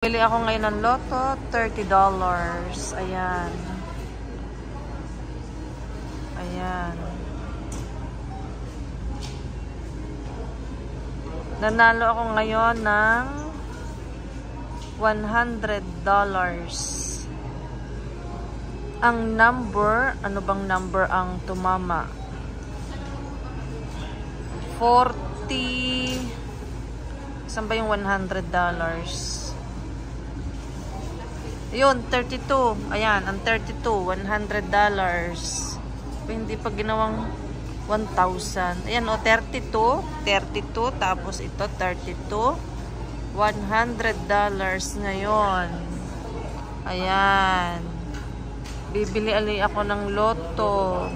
Bili ako ngayon ng loto, $30. Ayan. Ayan. Nanalo ako ngayon ng $100. Ang number, ano bang number ang tumama? 40. Saan ba yung $100? Yun, 32. Ayan, ang 32, $100. Hindi pa ginawang 1,000. Ayan, o, 32. 32, tapos ito, 32. $100 ngayon. Ayan. Bibili ali ako ng loto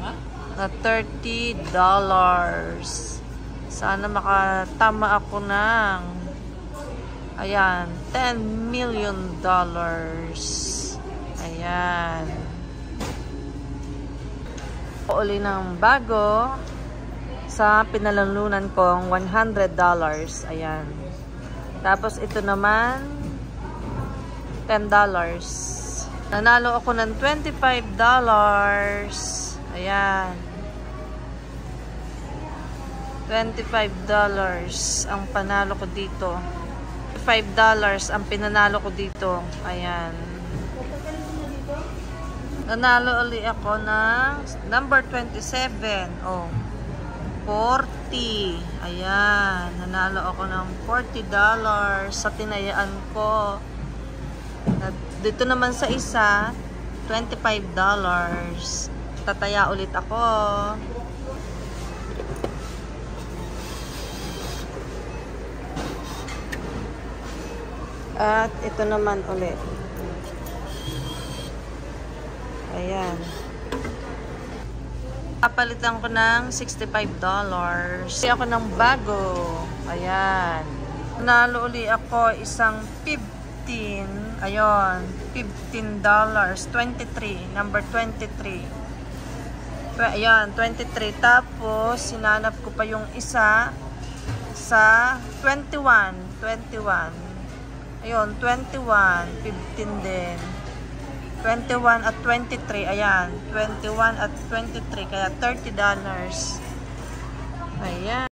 na $30. Sana makatama ako ng ayan, $10 million. Ayan. Uli ng bago sa pinalalunan kong $100. Ayan. Tapos ito naman $10. Nanalo ako ng $25. Ayan. $25 ang panalo ko dito. $5 ang pinanalo ko dito. Ayan. Nanalo ulit ako ng number 27. Oh. 40. Ayan. Nanalo ako ng $40 sa tinayaan ko. Dito naman sa isa, $25. Tataya ulit ako. At ito naman ulit. Ayan. Kapalitan ko ng $65. Kasi ako ng bago. Ayan. Nanalo ulit ako isang 15. Ayun. $15. 23. Number 23. Ayan. 23. Tapos, sinanap ko pa yung isa sa 21. 21. Ayun, 21, 15 din. 21 at 23, ayan. 21 at 23, kaya $30. Ayan.